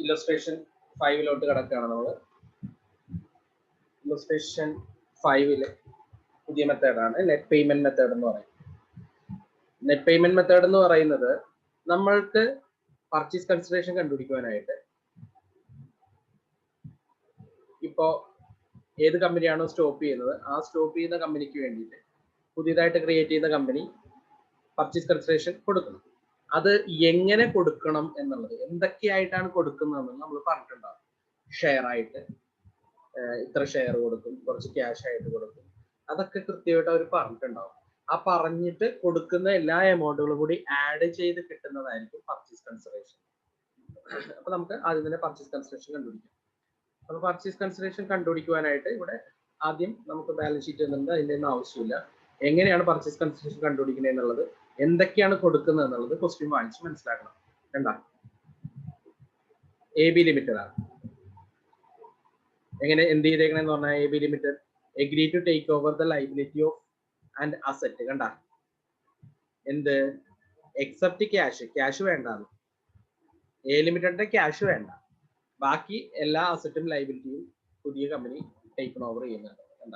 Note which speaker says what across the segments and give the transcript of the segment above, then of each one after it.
Speaker 1: Illustration 5 കിടക്കുകയാണ് നമ്മൾ. Illustration 5 പുതിയ മെത്തേഡാണ് നെറ്റ് പേയ്മെന്റ് മെത്തേഡ് എന്ന് പറയുന്നത്. നെറ്റ് പേയ്മെന്റ് മെത്തേഡ് എന്ന് പറയുന്നത് നമ്മൾക്ക് പർച്ചേസ് കൺസിഡറേഷൻ കണ്ടുപിടിക്കുവാനായിട്ട് ഇപ്പോ ഏത് കമ്പനിയാണോ സ്റ്റോപ്പ് ചെയ്യുന്നത് ആ സ്റ്റോപ്പ് ചെയ്യുന്ന കമ്പനിക്ക് വേണ്ടിയിട്ട് പുതിയതായിട്ട് ക്രിയേറ്റ് ചെയ്യുന്ന കമ്പനി പർച്ചേസ് കൺസിഡറേഷൻ കൊടുക്കണം. അത് എങ്ങനെ കൊടുക്കണം എന്നുള്ളത്, എന്തൊക്കെയായിട്ടാണ് കൊടുക്കുന്നതെന്ന് നമ്മൾ പറഞ്ഞിട്ടുണ്ടാവും. ഷെയർ ആയിട്ട് ഇത്ര ഷെയർ കൊടുക്കും, കുറച്ച് ക്യാഷ് ആയിട്ട് കൊടുക്കും, അതൊക്കെ കൃത്യമായിട്ട് അവർ പറഞ്ഞിട്ടുണ്ടാവും. ആ പറഞ്ഞിട്ട് കൊടുക്കുന്ന എല്ലാ എമൗണ്ടുകളും കൂടി ആഡ് ചെയ്ത് കിട്ടുന്നതായിരിക്കും പർച്ചേസ് കൺസിഡറേഷൻ. അപ്പൊ നമുക്ക് ആദ്യം തന്നെ പർച്ചേസ് കൺസിഡറേഷൻ കണ്ടുപിടിക്കാം. അപ്പൊ പർച്ചേസ് കൺസിഡറേഷൻ കണ്ടുപിടിക്കുവാനായിട്ട് ഇവിടെ ആദ്യം നമുക്ക് ബാലൻസ് ഷീറ്റ് എന്നുണ്ട്, അതിൻ്റെ ഒന്നും ആവശ്യമില്ല. എങ്ങനെയാണ് പർച്ചേസ് കൺസിഡറേഷൻ കണ്ടുപിടിക്കുന്നത് എന്നുള്ളത്, എന്തൊക്കെയാണ് കൊടുക്കുന്നത് എന്നുള്ളത് ക്വസ്റ്റ്യൻ വായിച്ച് മനസ്സിലാക്കണം. കണ്ടാ എ ബി ലിമിറ്റഡ് ആണ്. എങ്ങനെ എന്ത് ചെയ്തേക്കണെന്ന് പറഞ്ഞാൽ A B limited agree to take over the liability of and asset. കണ്ട എന്ത് എക്സെപ്റ്റ് ക്യാഷ് വേണ്ടാന്ന്. എ ലിമിറ്റഡിന്റെ ക്യാഷ് വേണ്ട, ബാക്കി എല്ലാ അസറ്റും ലൈബിലിറ്റിയും പുതിയ കമ്പനി ടേക്ക് ഓവർ ചെയ്യുന്നുണ്ട്. കണ്ട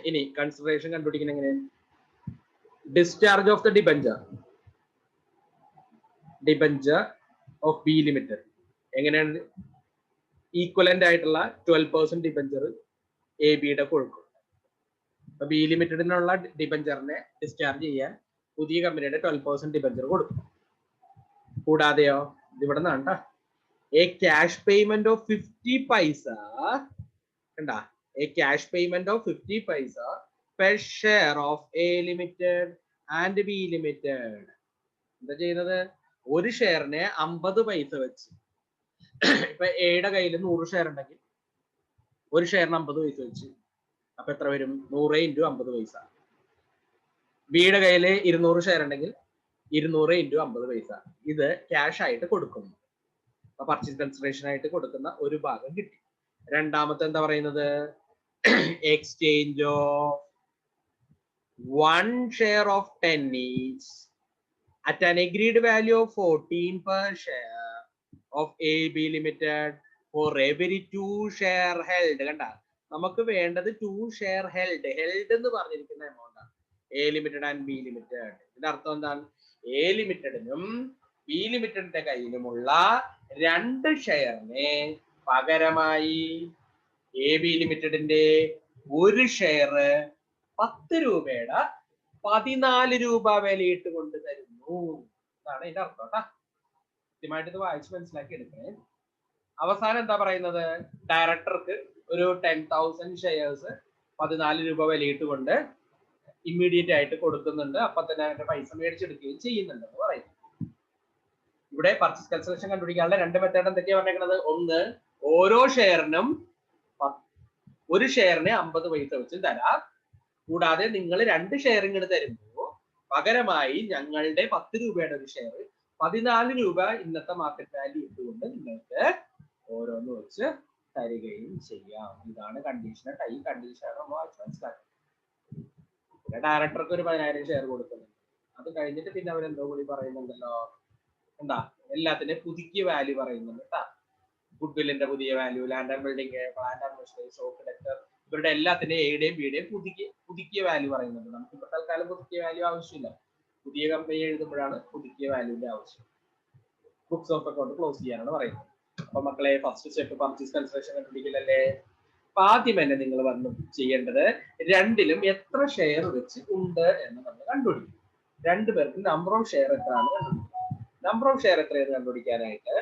Speaker 1: ഇനി കൺസിഡറേഷൻ കണ്ടുപിടിക്കുന്ന എങ്ങനെ, discharge of the debenture of B limited. എങ്ങനെയാണ് ഈക്വലന്റ് ആയിട്ടുള്ള 12% ഡിബഞ്ചർ എ ബിയുടെ കൊടുക്കും. അപ്പൊ ബി ലിമിറ്റഡിനുള്ള ഡിബഞ്ചറിനെ ഡിസ്ചാർജ് ചെയ്യാൻ പുതിയ കമ്പനിയുടെ 12% ഡിബഞ്ചർ കൊടുക്കും. കൂടാതെയോ ഇവിടെ നിന്നാണ് എ ക്യാഷ് പേയ്മെന്റ് ഓഫ് 50 പൈസ. കണ്ടാ എ ക്യാഷ് പേയ്മെന്റ് ഓഫ് 50 പൈസ per share of A limited and B limited. എന്താ ചെയ്യുന്നത്, ഒരു ഷെയറിനെ 50 പൈസ വെച്ച്. ഇപ്പൊ എയുടെ കയ്യിൽ 100 ഷെയർ ഉണ്ടെങ്കിൽ ഒരു ഷെയറിന് 50 പൈസ വെച്ച്, അപ്പൊ എത്ര വരും, 100 × 50 പൈസ. ബിയുടെ കയ്യിൽ 200 ഷെയർ ഉണ്ടെങ്കിൽ 200 × 50 പൈസ. ഇത് ക്യാഷ് ആയിട്ട് കൊടുക്കുന്നു. അപ്പൊ പർച്ചേസ് കൺസിഡറേഷൻ ആയിട്ട് കൊടുക്കുന്ന ഒരു ഭാഗം കിട്ടി. രണ്ടാമത്തെ എന്താ പറയുന്നത്, exchange of 1 share of 10 each at an agreed value of 14 per share of AB Limited for every 2 share held. കണ്ട നമുക്ക് വേണ്ടത് 2 ഷെയർ ഹെൽഡ് എന്ന് പറഞ്ഞിരിക്കുന്ന എമൗണ്ട് ആണ്, A limited and B limited. ഇതിന്റെ അർത്ഥം എന്താണ്, എ ലിമിറ്റഡിനും ബി ലിമിറ്റഡിന്റെ കയ്യിലുമുള്ള 2 ഷെയറിനെ പകരമായി എ ബി ലിമിറ്റഡിന്റെ 1 ഷെയർ 10 രൂപയുടെ 14 രൂപ വിലയിട്ട് കൊണ്ട് തരുന്നു. ഇതാണ് ഇതിന്റെ അർത്ഥം കേട്ടാ. കൃത്യമായിട്ട് ഇത് വായിച്ച് മനസ്സിലാക്കി എടുക്കണേ. അവസാനം എന്താ പറയുന്നത്, ഡയറക്ടർക്ക് ഒരു 10,000 ഷെയർസ് 14 രൂപ വിലയിട്ട് കൊണ്ട് ഇമ്മീഡിയറ്റ് ആയിട്ട് കൊടുക്കുന്നുണ്ട്. അപ്പൊ തന്നെ അതിന്റെ പൈസ മേടിച്ചെടുക്കുകയും ചെയ്യുന്നുണ്ടെന്ന് പറയുന്നു. ഇവിടെ പർച്ചേസ് കൺസിഡറേഷൻ കണ്ടുപിടിക്കാനുള്ള 2 മെത്തേഡ് എന്തൊക്കെയാ പറഞ്ഞേക്കുന്നത്, ഒന്ന് ഓരോ ഷെയറിനും 1 ഷെയറിന് 50 പൈസ വെച്ച് തരാം. കൂടാതെ നിങ്ങൾ 2 ഷെയർ ഇങ്ങോട്ട് തരുമ്പോൾ പകരമായി ഞങ്ങളുടെ 10 രൂപയുടെ ഒരു ഷെയർ 14 രൂപ ഇന്നത്തെ മാർക്കറ്റ് വാല്യൂ ഇട്ടുകൊണ്ട് നിങ്ങൾക്ക് ഓരോന്ന് വെച്ച് തരികയും ചെയ്യാം. ഇതാണ് കണ്ടീഷൻ. ഈ കണ്ടീഷനാണ് നമ്മൾ മനസ്സിലാക്കുന്നത്. പിന്നെ ഡയറക്ടർക്ക് ഒരു 10,000 ഷെയർ കൊടുക്കുന്നുണ്ട്. അത് കഴിഞ്ഞിട്ട് പിന്നെ അവരെന്തോ കൂടി പറയുന്നുണ്ടല്ലോ, എന്താ എല്ലാത്തിന്റെയും പുതുക്കിയ വാല്യൂ പറയുന്നുണ്ട് കേട്ടാ. ഗുഡ്വില്ലിന്റെ പുതിയ value, land and building, plant and machinery, stock debtor, ഇവരുടെ എല്ലാത്തിന്റെയും എയുടെയും ബിയുടെയും പുതുക്കിയ വാല്യൂ പറയുന്നുണ്ട്. നമുക്ക് ഇപ്പൊ തൽക്കാലം പുതുക്കിയ വാല്യൂ ആവശ്യമില്ല. പുതിയ കമ്പനി എഴുതുമ്പോഴാണ് പുതുക്കിയ വാല്യൂന്റെ ആവശ്യം. ബുക്സ് ഓഫ് അക്കൗണ്ട് ക്ലോസ് ചെയ്യാനാണ് പറയുന്നത്. അപ്പൊ മക്കളെ ഫസ്റ്റ് സ്റ്റെപ്പ് പർച്ചേസ് കൺസിഡറേഷൻ കണ്ടുപിടിക്കലല്ലേ. അപ്പൊ ആദ്യം തന്നെ നിങ്ങൾ വന്ന് ചെയ്യേണ്ടത് രണ്ടിലും എത്ര ഷെയർ വെച്ച് ഉണ്ട് എന്ന് നമ്മൾ കണ്ടുപിടിക്കും. 2 പേർക്ക് നമ്പർ ഓഫ് ഷെയർ എത്രയാണ് കണ്ടുപിടിക്കുക. നമ്പർ ഓഫ് ഷെയർ എത്രയെന്ന് കണ്ടുപിടിക്കാനായിട്ട്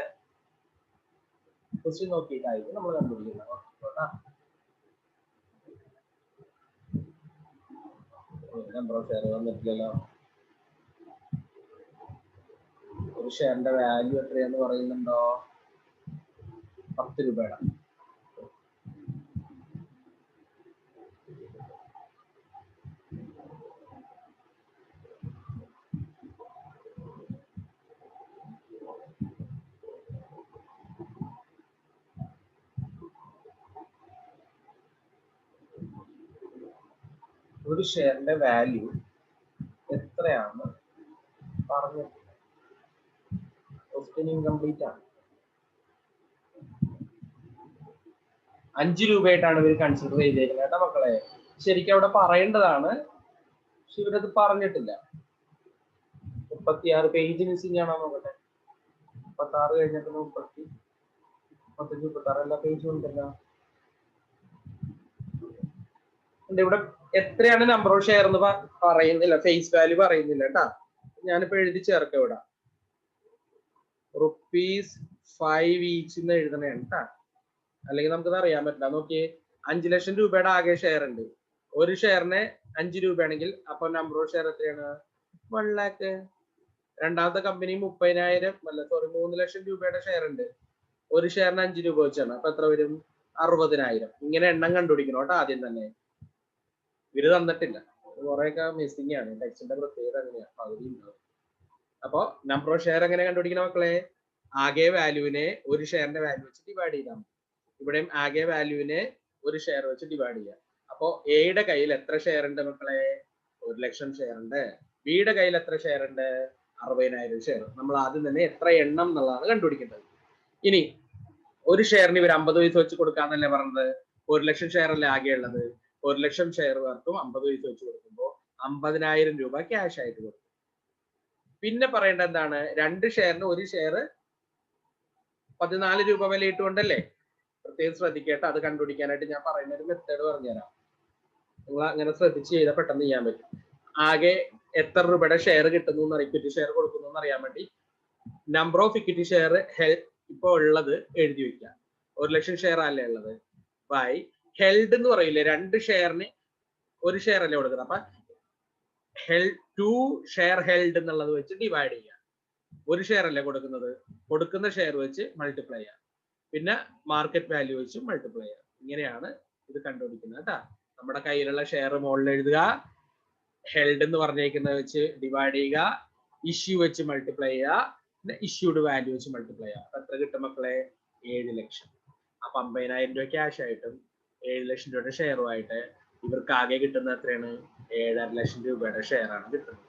Speaker 1: ക്വസ്റ്റ്യൻ നോക്കിയിട്ടായിരിക്കും നമ്മൾ കണ്ടുപിടിക്കുന്നത്. നമ്പർ ഓഫ് ഷെയർ വന്നിട്ടില്ലല്ലോ. ഒരു ഷെയറിന്റെ വാല്യൂ എത്രയെന്ന് പറയുന്നുണ്ടോ, 10 രൂപയുടെ. ഒരു ഷെയറിന്റെ വാല്യൂ എത്രയാണ് പറഞ്ഞത്, ക്വസ്റ്റ്യൻ ഇൻകംപ്ലീറ്റ് ആണ്. 5 രൂപയായിട്ടാണ് ഇവർ കൺസിഡർ ചെയ്തേക്കുന്നത് കേട്ടോ മക്കളെ. ശരിക്കും അവിടെ പറയേണ്ടതാണ്, പക്ഷെ ഇവരത് പറഞ്ഞിട്ടില്ല. 36 പേജ് മിസ്സിംഗ് ആണോ നോക്കട്ടെ. 36 കഴിഞ്ഞിട്ട് 30, 35, 36 എല്ലാ പേജും ഉണ്ടല്ലോ. ഇവിടെ എത്രയാണ് നമ്പർ ഓഫ് ഷെയർ എന്ന് പറയുന്നില്ല, ഫേസ് വാല്യൂ പറയുന്നില്ല കേട്ടാ. ഞാനിപ്പോ എഴുതി ചേർക്കാം ഇവിടെ. ₹5 ഈച്ച് എന്ന് എഴുതണേ കേട്ടാ, അല്ലെങ്കിൽ നമുക്കത് അറിയാൻ പറ്റില്ല. നോക്കിയേ, 5 ലക്ഷം രൂപയുടെ ആകെ ഷെയർ ഉണ്ട്. ഒരു ഷെയറിന് 5 രൂപയാണെങ്കിൽ അപ്പൊ നമ്പർ ഓഫ് ഷെയർ എത്രയാണ്? 1 lakh. രണ്ടാമത്തെ കമ്പനി 3 ലക്ഷം രൂപയുടെ ഷെയർ ഉണ്ട്. ഒരു ഷെയറിന് 5 രൂപ വെച്ചാണ്. അപ്പൊ എത്ര വരും? 60,000. ഇങ്ങനെ എണ്ണം കണ്ടുപിടിക്കണം കേട്ടോ ആദ്യം തന്നെ. ഇവര് തന്നിട്ടില്ല, കുറെയൊക്കെ മിസ്സിംഗ് ആണ്. ടെക്സ്റ്റിന്റെ പ്രത്യേകത അങ്ങനെയാണ്, പകുതി ഉണ്ടാവും. അപ്പൊ നമ്പർ ഓഫ് ഷെയർ എങ്ങനെ കണ്ടുപിടിക്കണം മക്കളെ? ആകെ വാല്യൂവിനെ ഒരു ഷെയറിന്റെ വാല്യൂ വെച്ച് ഡിവൈഡ് ചെയ്താൽ മതി. ഇവിടെയും ആകെ വാല്യൂവിനെ ഒരു ഷെയർ വെച്ച് ഡിവൈഡ് ചെയ്യാം. അപ്പോ എയുടെ കയ്യിൽ എത്ര ഷെയർ ഉണ്ട് മക്കളെ? 1 ലക്ഷം ഷെയർ ഉണ്ട്. ബിയുടെ കയ്യിൽ എത്ര ഷെയർ ഉണ്ട്? 60,000 ഷെയർ. നമ്മൾ ആദ്യം തന്നെ എത്ര എണ്ണം എന്നുള്ളതാണ് കണ്ടുപിടിക്കേണ്ടത്. ഇനി ഒരു ഷെയറിന് ഇവർ 50 പൈസ വെച്ച് കൊടുക്കാന്നല്ലേ പറഞ്ഞത്? 1 ലക്ഷം ഷെയർ അല്ലേ ആകെ ഉള്ളത്. 1 ലക്ഷം ഷെയർ പേർക്കും 50 പൈസ വെച്ച് കൊടുക്കുമ്പോൾ 50,000 രൂപ ക്യാഷ് ആയിട്ട് കൊടുക്കും. പിന്നെ പറയേണ്ടത് എന്താണ്? 2 ഷെയറിന് ഒരു ഷെയർ 14 രൂപ വില ഇട്ടുകൊണ്ടല്ലേ. പ്രത്യേകം ശ്രദ്ധിക്കേണ്ട, അത് കണ്ടുപിടിക്കാനായിട്ട് ഞാൻ പറയുന്ന ഒരു മെത്തേഡ് പറഞ്ഞുതരാം. നിങ്ങൾ അങ്ങനെ ശ്രദ്ധിച്ച് ചെയ്താൽ പെട്ടെന്ന് ചെയ്യാൻ പറ്റും. ആകെ എത്ര രൂപയുടെ ഷെയർ കിട്ടുന്നു എന്ന്, ഇക്വിറ്റി ഷെയർ കൊടുക്കുന്നു എന്ന് അറിയാൻ വേണ്ടി നമ്പർ ഓഫ് ഇക്വിറ്റി ഷെയർ ഇപ്പൊ ഉള്ളത് എഴുതി വെക്കാം. 1 ലക്ഷം ഷെയർ അല്ലേ ഉള്ളത്, ബൈ ഹെൽഡ് എന്ന് പറയില്ലേ, 2 ഷെയറിന് ഒരു ഷെയർ അല്ലേ കൊടുക്കുന്നത്. അപ്പൊ 2 ഷെയർ ഹെൽഡ് എന്നുള്ളത് വെച്ച് ഡിവൈഡ് ചെയ്യാം. ഒരു ഷെയർ അല്ലേ കൊടുക്കുന്നത്, കൊടുക്കുന്ന ഷെയർ വെച്ച് മൾട്ടിപ്ലൈ ചെയ്യാം. പിന്നെ മാർക്കറ്റ് വാല്യൂ വെച്ച് മൾട്ടിപ്ലൈ ചെയ്യാം. ഇങ്ങനെയാണ് ഇത് കണ്ടുപിടിക്കുന്നത് കേട്ടാ. നമ്മുടെ കയ്യിലുള്ള ഷെയർ മുകളിൽ എഴുതുക, ഹെൽഡ് എന്ന് പറഞ്ഞേക്കുന്നത് വെച്ച് ഡിവൈഡ് ചെയ്യുക, ഇഷ്യൂ വെച്ച് മൾട്ടിപ്ലൈ ചെയ്യുക, പിന്നെ ഇഷ്യൂഡ് വാല്യൂ വെച്ച് മൾട്ടിപ്ലൈ ചെയ്യുക. അപ്പൊ എത്ര കിട്ടും മക്കളെ? 7 ലക്ഷം. അപ്പൊ 50,000 രൂപ ക്യാഷ് ആയിട്ടും 7 ലക്ഷം രൂപയുടെ ഷെയറുമായിട്ട് ഇവർക്ക് ആകെ കിട്ടുന്നത് എത്രയാണ്? 7.5 ലക്ഷം രൂപയുടെ ഷെയർ ആണ് കിട്ടുന്നത്.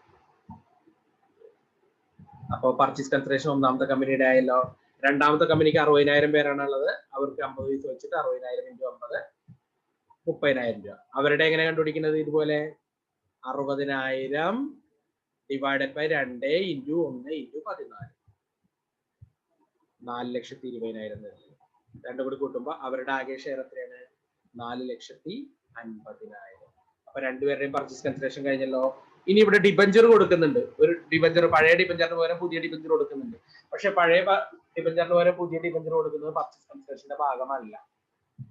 Speaker 1: അപ്പൊ പർച്ചേസ് കൺസിഡറേഷൻ ഒന്നാമത്തെ കമ്പനിയുടെ ആയല്ലോ. രണ്ടാമത്തെ കമ്പനിക്ക് 60,000 പേരാണ് ഉള്ളത്. അവർക്ക് 50 പൈസ വെച്ചിട്ട് 60,000 × 50 30,000 രൂപ. അവരുടെ എങ്ങനെ കണ്ടുപിടിക്കുന്നത്? ഇതുപോലെ 60,000 ഡിവൈഡഡ് ബൈ 2 × 1 × 14, 4,20,000. രണ്ടും കൂടി കൂട്ടുമ്പോൾ അവരുടെ ആകെ ഷെയർ എത്രയാണ്? 4,50,000. അപ്പൊ രണ്ടുപേരുടെയും പർച്ചേസ് കൺസിഡറേഷൻ കഴിഞ്ഞല്ലോ. ഇനി ഇവിടെ ഡിബഞ്ചർ കൊടുക്കുന്നുണ്ട്. ഒരു ഡിബഞ്ചർ, പഴയ ഡിബഞ്ചറിന് പകരം പുതിയ ഡിബഞ്ചർ കൊടുക്കുന്നുണ്ട്. പക്ഷെ പഴയ ഡിബഞ്ചറിന് പകരം പുതിയ ഡിബഞ്ചർ കൊടുക്കുന്നത് പർച്ചേസ് കൺസിഡറേഷന്റെ ഭാഗമല്ല.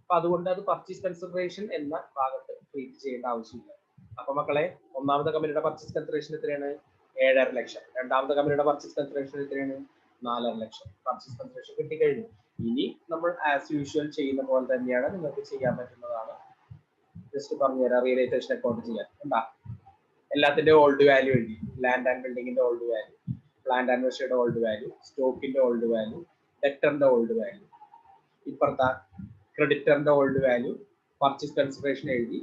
Speaker 1: അപ്പൊ അതുകൊണ്ട് അത് പർച്ചേസ് കൺസിഡറേഷൻ എന്ന ഭാഗത്ത് ട്രീറ്റ് ചെയ്യേണ്ട ആവശ്യമില്ല. അപ്പൊ മക്കളെ, ഒന്നാമത്തെ കമ്പനിയുടെ പർച്ചേസ് കൺസിഡറേഷൻ എത്രയാണ്? 7.5 ലക്ഷം. രണ്ടാമത്തെ കമ്പനിയുടെ പർച്ചേസ് കൺസിഡറേഷൻ എത്രയാണ്? 4.5 ലക്ഷം. Purchase consideration കിട്ടിക്കഴിഞ്ഞു. ഇനി നമ്മൾ ആസ് യൂഷ്വൽ ചെയ്യുന്ന പോലെ തന്നെയാണ് നിങ്ങൾക്ക് ചെയ്യാൻ പറ്റുന്നതാണ്. ജസ്റ്റ് പറഞ്ഞുതരാം, റിയലൈസേഷൻ അക്കൗണ്ട് ചെയ്യാൻ. എന്താ, എല്ലാത്തിന്റെ ഓൾഡ് വാല്യൂ എഴുതി. ലാൻഡ് ആൻഡ് ബിൽഡിങ്ങിന്റെ ഓൾഡ് വാല്യൂ, പ്ലാന്റ് ആൻഡ് മെഷീനറിയുടെ ഓൾഡ് വാല്യൂ, സ്റ്റോക്കിന്റെ ഓൾഡ് വാല്യൂ, ഡെറ്ററിന്റെ ഓൾഡ് വാല്യൂ, ഇപ്പുറത്തെ ക്രെഡിറ്ററിന്റെ ഓൾഡ് വാല്യൂ, പർച്ചേസ് കൺസിഡറേഷൻ എഴുതി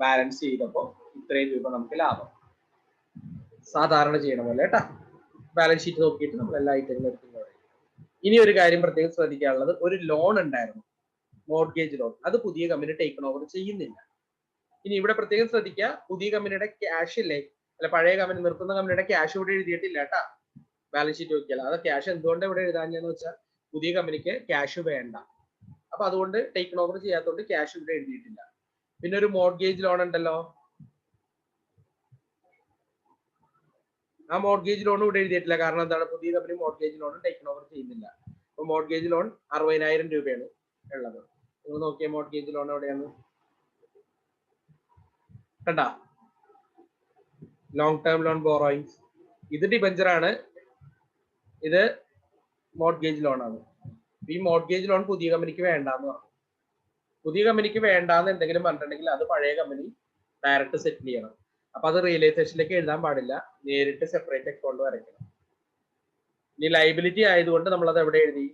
Speaker 1: ബാലൻസ് ചെയ്തപ്പോൾ ഇത്രയും രൂപ നമുക്ക് ലാഭം. സാധാരണ ചെയ്യണ പോലെ കേട്ടാ. ബാലൻസ് ഷീറ്റ് നോക്കിയിട്ട് നമ്മൾ എല്ലാ ഐറ്റങ്ങളും എടുക്കുന്നത്. ഇനി ഒരു കാര്യം പ്രത്യേകം ശ്രദ്ധിക്കാനുള്ളത്, ഒരു ലോൺ ഉണ്ടായിരുന്നു, മോർഗേജ് ലോൺ. അത് പുതിയ കമ്പനി ടേക്ക് ഓവർ ചെയ്യുന്നില്ല. ഇനി ഇവിടെ പ്രത്യേകം ശ്രദ്ധിക്കുക, പുതിയ കമ്പനിയുടെ ക്യാഷ് ഇല്ലേ, അല്ല പഴയ കമ്പനി നിർത്തുന്ന കമ്പനിയുടെ ക്യാഷ് ഇവിടെ എഴുതിയിട്ടില്ല കേട്ടാ. ബാലൻസ് ഷീറ്റ് നോക്കിയാൽ അത് ക്യാഷ് എന്തുകൊണ്ട് ഇവിടെ എഴുതാഞ്ഞെന്ന് വെച്ചാൽ പുതിയ കമ്പനിക്ക് ക്യാഷ് വേണ്ട. അപ്പൊ അതുകൊണ്ട് ടേക്ക് ഓവർ ചെയ്യാത്തതുകൊണ്ട് ക്യാഷ് ഇവിടെ എഴുതിയിട്ടില്ല. പിന്നെ ഒരു മോർഗേജ് ലോൺ ഉണ്ടല്ലോ, ആ മോർഗേജ് ലോൺ ഇവിടെ എഴുതിയിട്ടില്ല. കാരണം എന്താണ്? പുതിയ company mortgage loan take over ചെയ്യുന്നില്ല. അപ്പൊ മോർഗേജ് ലോൺ 60,000 രൂപയാണ് ഉള്ളത്. നിങ്ങൾ നോക്കിയ മോർഗേജ് ലോൺ എവിടെയാണ്? കണ്ടാ, ലോങ് ടേം ലോൺ ബോറോയിങ്സ്. ഇത് ഡിബഞ്ചർ ആണ്, ഇത് മോർഗേജ് ലോൺ ആണ്. ഈ മോർഗേജ് ലോൺ പുതിയ കമ്പനിക്ക് വേണ്ടാന്ന് പറഞ്ഞു. പുതിയ കമ്പനിക്ക് വേണ്ടാന്ന് എന്തെങ്കിലും പറഞ്ഞിട്ടുണ്ടെങ്കിൽ അത് പഴയ കമ്പനി ഡയറക്റ്റ് സെറ്റിൽ ചെയ്യണം. അപ്പൊ അത് റിയലൈസേഷനിലേക്ക് എഴുതാൻ പാടില്ല, നേരിട്ട് സെപ്പറേറ്റ് അക്കൗണ്ട് വരയ്ക്കണം. ഇനി ലൈബിലിറ്റി ആയതുകൊണ്ട് നമ്മൾ അത് എവിടെ എഴുതി?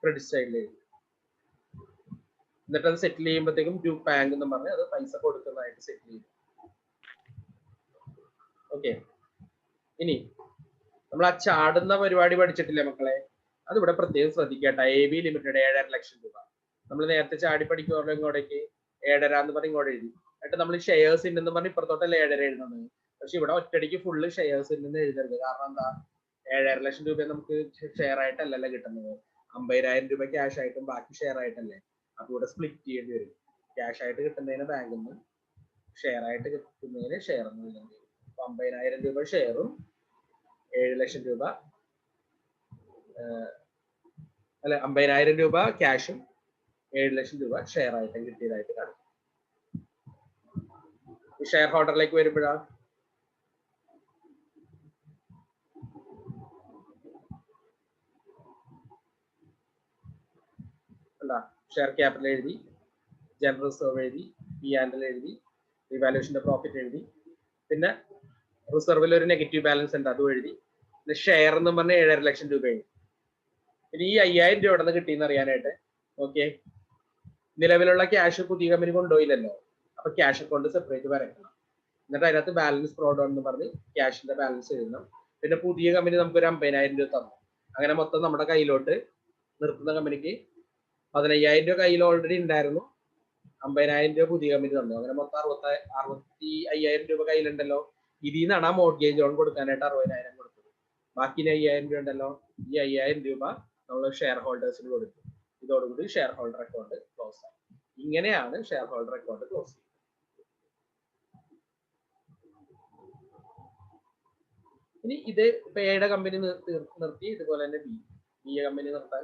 Speaker 1: ക്രെഡിറ്റ് സൈഡിൽ എഴുതി. എന്നിട്ട് അത് സെറ്റിൽ ചെയ്യുമ്പോഴത്തേക്കും ടു ബാങ്ക് എന്ന് പറഞ്ഞ് അത് പൈസ കൊടുക്കുന്നതായിട്ട് സെറ്റിൽ ചെയ്യും. ഓക്കെ. ഇനി നമ്മൾ ആ ചാടുന്ന പരിപാടി പഠിച്ചിട്ടില്ലേ മക്കളെ? അതിവിടെ പ്രത്യേകം ശ്രദ്ധിക്കട്ടെ. AB ലിമിറ്റഡ് 7.5 ലക്ഷം രൂപ. നമ്മൾ നേരത്തെ ചാടി പഠിക്കുമല്ലോ ഇങ്ങോട്ടേക്ക് 7.5 എന്ന് പറഞ്ഞ് ഇങ്ങോട്ട് എഴുതി. എന്നിട്ട് നമ്മൾ ഷെയർസ് ഉണ്ടെന്ന് പറഞ്ഞ് ഇപ്പുറത്തോട്ടല്ലേ 7.5 എഴുതുന്നത്. പക്ഷെ ഇവിടെ ഒറ്റയടിക്ക് ഫുള്ള് ഷെയർസ് ഉണ്ടെന്ന് എഴുതരുത്. കാരണം എന്താ, 7.5 ലക്ഷം രൂപ നമുക്ക് ഷെയർ ആയിട്ടല്ലല്ലോ കിട്ടുന്നത്. 50,000 രൂപ ക്യാഷ് ആയിട്ടും ബാക്കി ഷെയർ ആയിട്ടല്ലേ. അപ്പൊ ഇവിടെ സ്പ്ലിറ്റ് ചെയ്യേണ്ടി വരും. ക്യാഷ് ആയിട്ട് കിട്ടുന്നതിന് ബാങ്കിൽ നിന്ന്, ഷെയർ ആയിട്ട് കിട്ടുന്നതിന് ഷെയർ എന്ന് എഴുതേണ്ടി വരും. അപ്പൊ 50,000 രൂപ ഷെയറും 7 ലക്ഷം രൂപ അല്ല 50,000 രൂപ ക്യാഷും 7 ലക്ഷം രൂപ ഷെയർ ആയിട്ടും കിട്ടിയതായിട്ട് കാണും. ഷെയർ ഹോൾഡറിലേക്ക് വരുമ്പോഴാ അല്ല, ഷെയർ ക്യാപിറ്റൽ എഴുതി, ജനറൽ റിസർവ് എഴുതി, P&L എഴുതി, റിവാലുവേഷന്റെ പ്രോഫിറ്റ് എഴുതി, പിന്നെ റിസർവിൽ ഒരു നെഗറ്റീവ് ബാലൻസ് ഉണ്ട് അതും എഴുതി, പിന്നെ ഷെയർ എന്ന് പറഞ്ഞ 7.5 ലക്ഷം രൂപ എഴുതി. പിന്നെ ഈ 5,000 രൂപ ഇവിടെ നിന്ന് കിട്ടിയെന്ന് അറിയാനായിട്ട് ഓക്കെ, നിലവിലുള്ള ക്യാഷ് പുതിയ കമ്പനി കൊണ്ടുപോയില്ലല്ലോ, അപ്പൊ ക്യാഷ് അക്കൗണ്ട് സെപ്പറേറ്റ് വരയ്ക്കണം. എന്നിട്ട് അതിനകത്ത് ബാലൻസ് പ്രോഡൗൺ എന്ന് പറഞ്ഞ് ക്യാഷിന്റെ ബാലൻസ് എഴുതണം. പിന്നെ പുതിയ കമ്പനി നമുക്കൊരു 50,000 രൂപ തന്നു. അങ്ങനെ മൊത്തം നമ്മുടെ കയ്യിലോട്ട് നിർത്തുന്ന കമ്പനിക്ക് 15,000 രൂപ കയ്യിൽ ഓൾറെഡി ഉണ്ടായിരുന്നു, 50,000 രൂപ പുതിയ കമ്പനി തന്നു. അങ്ങനെ മൊത്തം 65,000 രൂപ കയ്യിലുണ്ടല്ലോ. ഇതിൽ നിന്നാണ് ആ മോർഗേജ് ലോൺ കൊടുക്കാനായിട്ട് 60,000 കൊടുത്തത്. ബാക്കി 5,000 രൂപ ഉണ്ടല്ലോ, ഈ 5,000 രൂപ നമ്മൾ ഷെയർ ഹോൾഡേഴ്സിന് കൊടുത്തു. ഇതോടുകൂടി ഷെയർ ഹോൾഡർ അക്കൗണ്ട് ക്ലോസ് ആയി. ഇങ്ങനെയാണ് ഷെയർ ഹോൾഡർ അക്കൗണ്ട് ക്ലോസ് ചെയ്യുന്നത്. ഇനി ഇത് പേയുടെ കമ്പനി നിർത്തി, ഇതുപോലെ തന്നെ ബി കമ്പനി നിർത്താൻ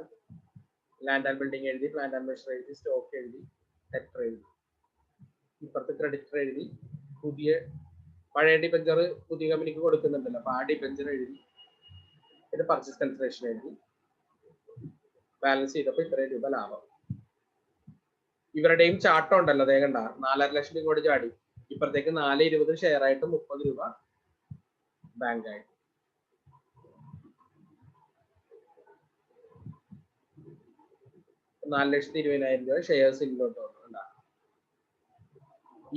Speaker 1: ലാൻഡ് ആൻഡ് ബിൽഡിംഗ് എഴുതി, പ്ലാന്റ് ആൻഡ് മെഷീനറി എഴുതി, സ്റ്റോക്ക് എഴുതി, ഡെറ്റർ എഴുതി, ഇപ്പുറത്ത് ക്രെഡിറ്റർ എഴുതി, പഴയ ഡിബഞ്ചർ പുതിയ കമ്പനിക്ക് കൊടുക്കുന്നുണ്ടല്ലോ, അപ്പൊ ആ ഡിബഞ്ചർ എഴുതി, പിന്നെ പർച്ചേസ് കൺസിഡറേഷൻ എഴുതി, ബാലൻസ് ചെയ്തപ്പോൾ ഇത്രയും രൂപ ലാഭം. ഇവരുടെയും ചാട്ടം ഉണ്ടല്ലോ, അതേ കണ്ട 4.5 ലക്ഷം രൂപ കൂടി ചാടി, ഇപ്പുറത്തേക്ക് 4.20 ഷെയർ ആയിട്ട് 30 രൂപ ബാങ്ക് ആയി. $4,20,000 രൂപ ഷെയർസ് ഇങ്ങോട്ട് വന്നു.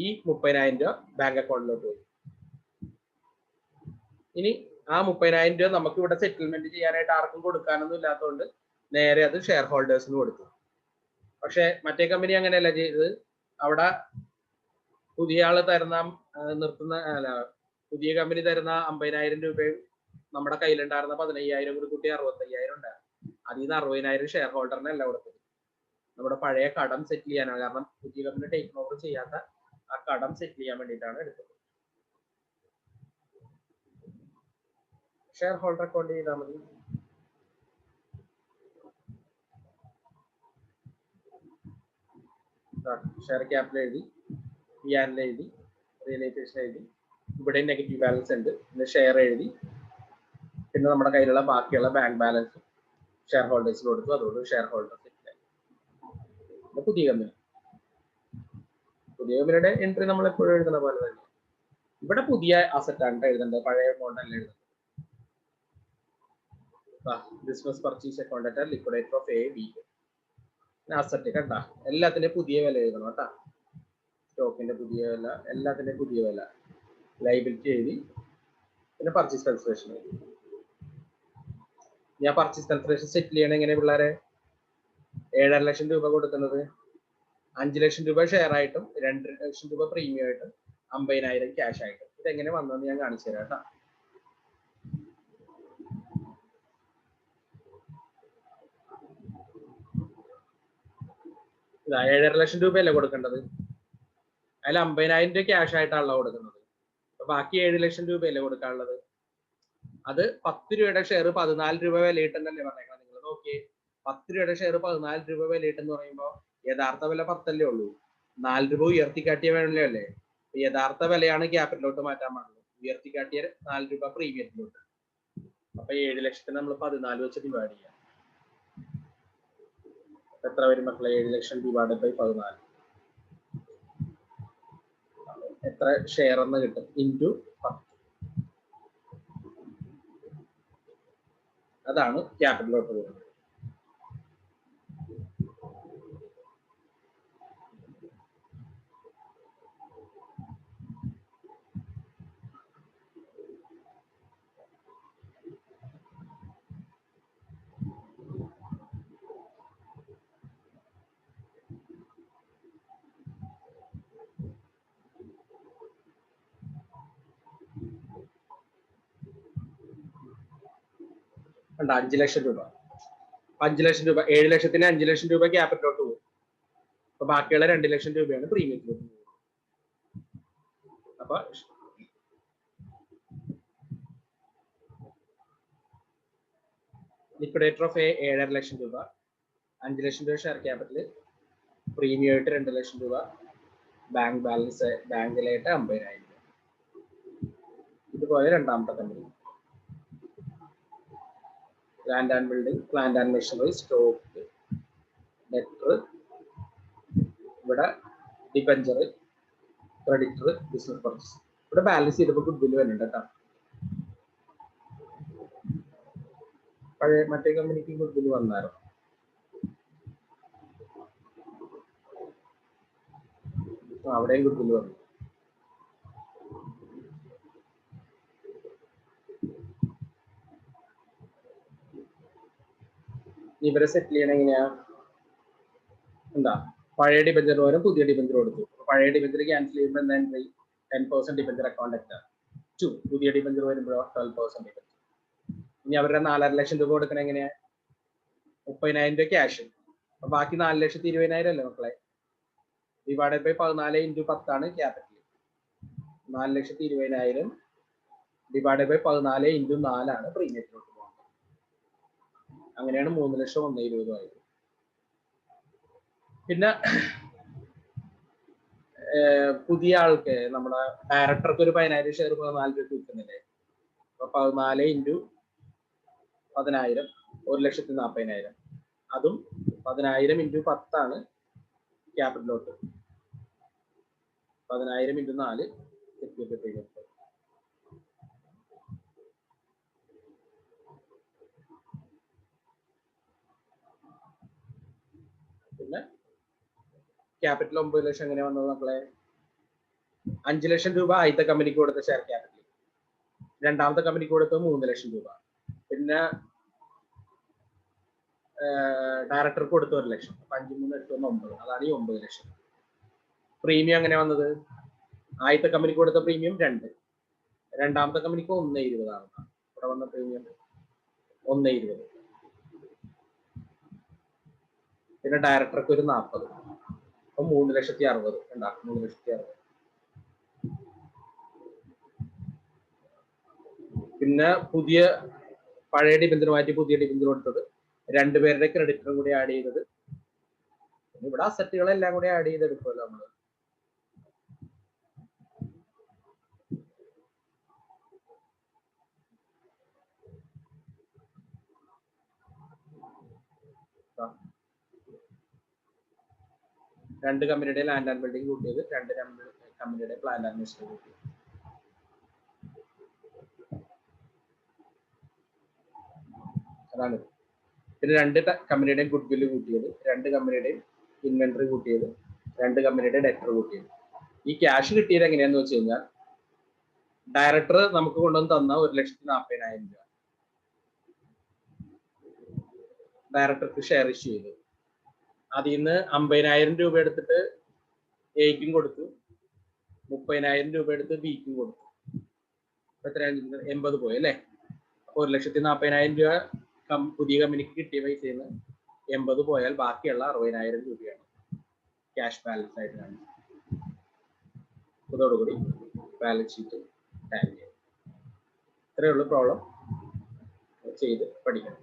Speaker 1: ഈ 30,000 രൂപ ബാങ്ക് അക്കൗണ്ടിലോട്ട് പോയി. ഇനി ആ 30,000 രൂപ നമുക്ക് ഇവിടെ സെറ്റിൽമെന്റ് ചെയ്യാനായിട്ട് ആർക്കും കൊടുക്കാനൊന്നും ഇല്ലാത്തതുകൊണ്ട് നേരെ അത് ഷെയർ ഹോൾഡേഴ്സിന് കൊടുത്തു. പക്ഷെ മറ്റേ കമ്പനി അങ്ങനെയല്ല ചെയ്തത്. അവിടെ പുതിയ ആള് തരുന്ന പുതിയ കമ്പനി തരുന്ന 50,000 രൂപയും നമ്മുടെ കയ്യിലുണ്ടായിരുന്ന 15,000 കൂടി കൂട്ടി 65,000 ഉണ്ടായിരുന്നു. അതിൽ നിന്ന് 60,000 ഷെയർ ഹോൾഡറിനല്ല കൊടുത്തത്, നമ്മുടെ പഴയ കടം സെറ്റിൽ ചെയ്യാനാണ്. കാരണം പുതിയ കമ്പനി ടേക്ക് ഓവർ ചെയ്യാത്ത ആ കടം സെറ്റിൽ ചെയ്യാൻ വേണ്ടിയിട്ടാണ് എടുത്തത്. ഷെയർ ഹോൾഡർ അക്കൗണ്ട് ചെയ്താൽ മതി. ഷെയർ ക്യാപിറ്റൽ എഴുതി, P&L എഴുതി, റിയലൈസേഷൻ എഴുതി, ഇവിടെ നെഗറ്റീവ് ബാലൻസ് ഉണ്ട്, പിന്നെ ഷെയർ എഴുതി, പിന്നെ നമ്മുടെ കയ്യിലുള്ള ബാക്കിയുള്ള ബാങ്ക് ബാലൻസ് ഷെയർ ഹോൾഡേഴ്സിന് കൊടുത്തു. അതുകൊണ്ട് ഷെയർ ഹോൾഡർ സെറ്റിലായി. പുതിയ കമ്പനിയുടെ എൻട്രി നമ്മൾ എപ്പോഴും എഴുതുന്ന പോലെ തന്നെ ഇവിടെ പുതിയ അസറ്റ് ആണ് എഴുതേണ്ടത്, പഴയ അക്കൗണ്ട് അല്ല എഴുതുന്നത്. Business purchase account at liquidator of A B. Asset കണ്ട എല്ലാത്തിന്റെയും പുതിയ വില എഴുതണം കേട്ടാ. സ്റ്റോക്കിന്റെ പുതിയ വില, എല്ലാത്തിന്റെയും പുതിയ വില, ലൈബിലിറ്റി എഴുതി, പിന്നെ പർച്ചേസ് കൺസിഡറേഷൻ എഴുതി. ഞാൻ പർച്ചേസ് കൺസിഡറേഷൻ സെറ്റിൽ ചെയ്യണം എങ്ങനെ പിള്ളേരെ? 7.5 ലക്ഷം രൂപ കൊടുക്കുന്നത് 5 ലക്ഷം രൂപ ഷെയർ ആയിട്ടും 2 ലക്ഷം രൂപ പ്രീമിയം ആയിട്ടും 50,000 ക്യാഷ് ആയിട്ടും. ഇതെങ്ങനെ വന്നതെന്ന് ഞാൻ കാണിച്ചു തരാം കേട്ടോ. ഇതാ 7.5 ലക്ഷം രൂപയല്ലേ കൊടുക്കേണ്ടത്, അതിൽ 50,000 രൂപ ക്യാഷ് ആയിട്ടാണല്ലോ കൊടുക്കുന്നത്. അപ്പൊ ബാക്കി 7 ലക്ഷം രൂപയല്ലേ കൊടുക്കാനുള്ളത്. അത് 10 രൂപയുടെ ഷെയർ 14 രൂപ വിലയിട്ടെന്നല്ലേ പറഞ്ഞേക്കണം. നിങ്ങൾ നോക്കിയേ, 10 രൂപയുടെ ഷെയർ 14 രൂപ വിലയിട്ടെന്ന് പറയുമ്പോൾ യഥാർത്ഥ വില 10 അല്ലേ ഉള്ളൂ. 4 രൂപ ഉയർത്തിക്കാട്ടിയ വിലയല്ലേ അല്ലേ. യഥാർത്ഥ വിലയാണ് ക്യാപിറ്റലിലോട്ട് മാറ്റാൻ പാടുള്ളൂ. ഉയർത്തിക്കാട്ടിയ 4 രൂപ പ്രീമിയത്തിലോട്ട്. അപ്പൊ 7 ലക്ഷത്തിന് നമ്മൾ 14 വെച്ച് ഡിവൈഡ് ചെയ്യാം. എത്ര വരും മക്കളെ? 7 ലക്ഷം ഡിവൈഡ് ബൈ 14 എത്ര ഷെയർ എന്ന് കിട്ടും? ഇൻറ്റു 10. അതാണ് ക്യാപിറ്റലിലോട്ട് വരുന്നത്. ഉണ്ട് 5 ലക്ഷം രൂപ. 5 ലക്ഷം രൂപ 7 ലക്ഷത്തിന് 5 ലക്ഷം രൂപ ക്യാപിറ്റലോട്ട് പോകും. അപ്പൊ ബാക്കിയുള്ള 2 ലക്ഷം രൂപയാണ് പ്രീമിയത്തിലോട്ട് പോകുന്നത്. അപ്പൊ ലിക്വിഡേറ്റർ ഓഫ് 7.5 ലക്ഷം രൂപ, 5 ലക്ഷം രൂപ ഷെയർ ക്യാപിറ്റൽ, പ്രീമിയം ആയിട്ട് 2 ലക്ഷം രൂപ, ബാങ്ക് ബാലൻസ് ബാങ്കിലായിട്ട് 50,000 രൂപ. ഇതുപോലെ രണ്ടാമത്തെ company land and building, plant and machinery, stock, debtor, ഇവിടെ ഡിബഞ്ചർ, ക്രെഡിറ്റർ, ബിസിനസ് പർച്ചേസ്. ഇവിടെ ബാലൻസ് ചെയ്തപ്പോൾ ഗുഡ് വിൽ വരുന്നുണ്ട് കേട്ടോ. പഴയ മറ്റേ കമ്പനിക്ക് ഗുഡ് വിൽ വന്നായിരുന്നു. അവിടെയും ഗുഡ് വിൽ വന്നു. ഇവരെ സെറ്റിൽ ചെയ്യണം എങ്ങനെയാ? എന്താ പഴയ ഡിബഞ്ചർ പകരം പുതിയ ഡിബഞ്ചർ കൊടുത്തു. പഴയ ഡിബഞ്ചർ ക്യാൻസൽ ചെയ്യുമ്പോൾ എന്താ എൻട്രി? 10% ഡിബഞ്ചർ അക്കൗണ്ട് എത്താ 2. പുതിയ ഡിബഞ്ചർ വരുമ്പോഴോ 12% ഡിബഞ്ചർ. ഇനി അവരുടെ 4.5 ലക്ഷം രൂപ കൊടുക്കണം എങ്ങനെയാ? 30,000 രൂപ ക്യാഷ്. അപ്പൊ ബാക്കി 4,20,000 അല്ലേ മക്കളെ? ഡിവൈഡഡ് ബൈ 14 × 10 ആണ് ക്യാപിറ്റൽ. 4,20,000 ഡിവൈഡഡ് ബൈ 14 × 4 ആണ് പ്രീമിയത്തിലോട്ട് പോകുന്നത്. അങ്ങനെയാണ് 3,01,20,000 ആയത്. പിന്നെ പുതിയ ആൾക്ക് നമ്മുടെ ഡയറക്ടർക്ക് ഒരു 10,000 ഷെയർ 14 രൂപ വിൽക്കുന്നില്ലേ? അപ്പൊ 14 × 10,000 1,40,000. അതും 10,000 × 10 ആണ് ക്യാപിറ്റലോട്ട്. 10,000 × 4 സെക്യൂരിറ്റി പ്രീമിയം. പിന്നെ ക്യാപിറ്റൽ 9 ലക്ഷം എങ്ങനെ വന്നത് നമ്മളെ? 5 ലക്ഷം രൂപ ആദ്യത്തെ കമ്പനിക്ക് കൊടുത്ത ഷെയർ ക്യാപിറ്റൽ, രണ്ടാമത്തെ കമ്പനിക്ക് കൊടുത്തത് 3 ലക്ഷം രൂപ, പിന്നെ ഡയറക്ടർക്ക് കൊടുത്ത 1 ലക്ഷം. 5, 3, 8, 1, 9. അതാണ് ഈ 9 ലക്ഷം. പ്രീമിയം എങ്ങനെ വന്നത്? ആദ്യത്തെ കമ്പനിക്ക് കൊടുത്ത പ്രീമിയം 2, രണ്ടാമത്തെ കമ്പനിക്ക് 1.20 ആണ്. ഇവിടെ വന്ന പ്രീമിയം 1.20. പിന്നെ ഡയറക്ടർക്ക് ഒരു 40. അപ്പൊ 3,60,000 ഉണ്ടാക്കും. 3,60,000. പിന്നെ പഴയ ഡിബഞ്ചർ മാറ്റി പുതിയ ഡിബഞ്ചർ കൊടുത്തത്, 2 പേരുടെ ക്രെഡിറ്ററും കൂടി ആഡ് ചെയ്തത്. ഇവിടെ അസറ്റുകളെല്ലാം കൂടി ആഡ് ചെയ്തെടുക്കുമല്ലോ നമ്മള്. രണ്ട് കമ്പനിയുടെ ലാൻഡ് ആൻഡ് ബിൽഡിംഗ് കൂട്ടിയത്, 2 കമ്പനിയുടെ പ്ലാന്റ് ആൻഡ് മെഷീനറി കൂട്ടിയത്. അതാണ്. പിന്നെ 2 കമ്പനിയുടെയും ഗുഡ് വില്ല് കൂട്ടിയത്, 2 കമ്പനിയുടെയും ഇൻവെന്ററി കൂട്ടിയത്, 2 കമ്പനിയുടെ ഡെറ്റർ കൂട്ടിയത്. ഈ ക്യാഷ് കിട്ടിയത് എങ്ങനെയാന്ന് വെച്ച് കഴിഞ്ഞാൽ, ഡയറക്ടർ നമുക്ക് കൊണ്ടുവന്ന് തന്ന 1,40,000 രൂപ ഡയറക്ടർക്ക് ഷെയർ ഇഷ്യൂ ചെയ്തു. അതിൽ നിന്ന് 50,000 രൂപ എടുത്തിട്ട് എയ്ക്കും കൊടുത്തു, 30,000 രൂപ എടുത്ത് ബിക്കും കൊടുത്തു. എത്ര 80 പോയി അല്ലേ? അപ്പൊ 1,40,000 രൂപ പുതിയ കമ്പനിക്ക് കിട്ടിയ പൈസയിൽ നിന്ന് 80 പോയാൽ ബാക്കിയുള്ള 60,000 രൂപയാണ് ക്യാഷ് ബാലൻസ് ആയിട്ട് കാണിച്ചത്. അതോടുകൂടി ബാലൻസ് ഷീറ്റ് ടാലി ചെയ്യും. ഇത്രയേ ഉള്ളൂ പ്രോബ്ലം ചെയ്ത് പഠിക്കണം.